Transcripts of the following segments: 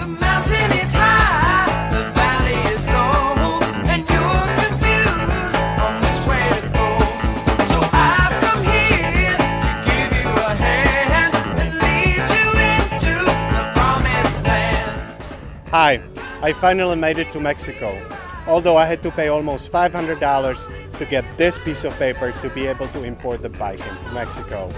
The mountain is high, the valley is low, and you're confused on which way to go. So I've come here to give you a hand and lead you into the promised land. Hi, I finally made it to Mexico, although I had to pay almost $500 to get this piece of paper to be able to import the bike into Mexico.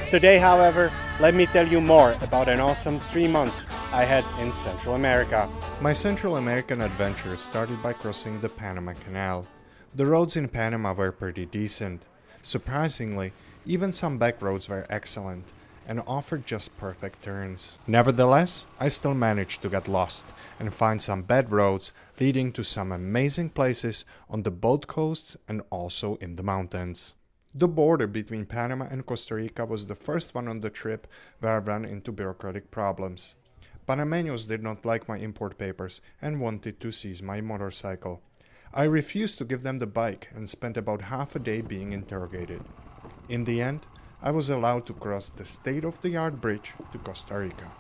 Today, however, let me tell you more about an awesome 3 months I had in Central America. My Central American adventure started by crossing the Panama Canal. The roads in Panama were pretty decent. Surprisingly, even some back roads were excellent and offered just perfect turns. Nevertheless, I still managed to get lost and find some bad roads leading to some amazing places on the both coasts and also in the mountains. The border between Panama and Costa Rica was the first one on the trip where I ran into bureaucratic problems. Panameños did not like my import papers and wanted to seize my motorcycle. I refused to give them the bike and spent about half a day being interrogated. In the end, I was allowed to cross the state-of-the-art bridge to Costa Rica.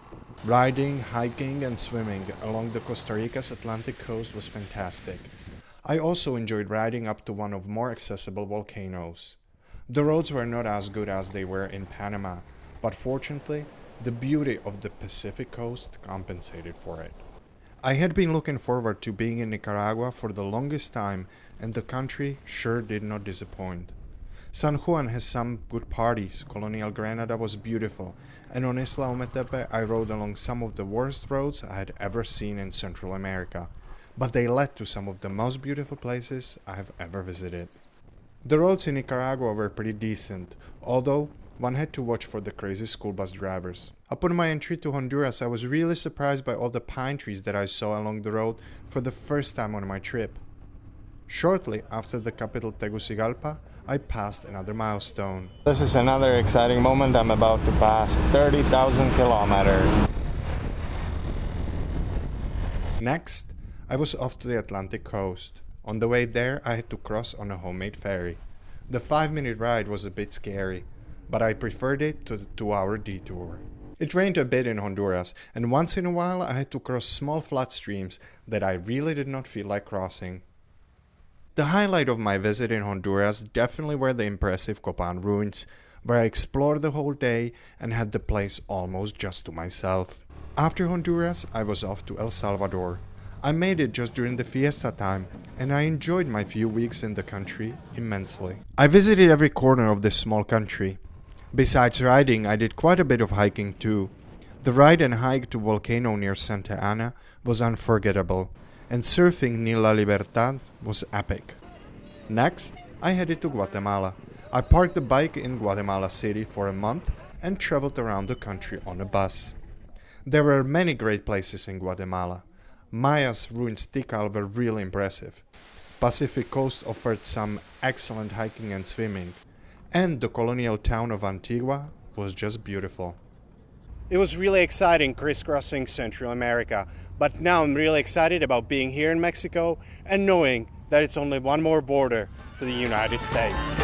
Riding, hiking and swimming along the Costa Rica's Atlantic coast was fantastic. I also enjoyed riding up to one of more accessible volcanoes. The roads were not as good as they were in Panama, but fortunately, the beauty of the Pacific coast compensated for it. I had been looking forward to being in Nicaragua for the longest time, and the country sure did not disappoint. San Juan has some good parties, Colonial Granada was beautiful, and on Isla Ometepe I rode along some of the worst roads I had ever seen in Central America, but they led to some of the most beautiful places I have ever visited. The roads in Nicaragua were pretty decent, although one had to watch for the crazy school bus drivers. Upon my entry to Honduras, I was really surprised by all the pine trees that I saw along the road for the first time on my trip. Shortly after the capital Tegucigalpa, I passed another milestone. This is another exciting moment. I'm about to pass 30,000 kilometers. Next, I was off to the Atlantic coast. On the way there, I had to cross on a homemade ferry. The 5-minute ride was a bit scary, but I preferred it to the 2-hour detour. It rained a bit in Honduras, and once in a while I had to cross small flat streams that I really did not feel like crossing. The highlight of my visit in Honduras definitely were the impressive Copan ruins, where I explored the whole day and had the place almost just to myself. After Honduras, I was off to El Salvador. I made it just during the fiesta time, and I enjoyed my few weeks in the country immensely. I visited every corner of this small country. Besides riding, I did quite a bit of hiking too. The ride and hike to volcano near Santa Ana was unforgettable, and surfing near La Libertad was epic. Next, I headed to Guatemala. I parked the bike in Guatemala City for a month and traveled around the country on a bus. There were many great places in Guatemala. Maya's ruins Tikal were really impressive. Pacific Coast offered some excellent hiking and swimming, and the colonial town of Antigua was just beautiful. It was really exciting crisscrossing Central America, but now I'm really excited about being here in Mexico and knowing that it's only one more border to the United States.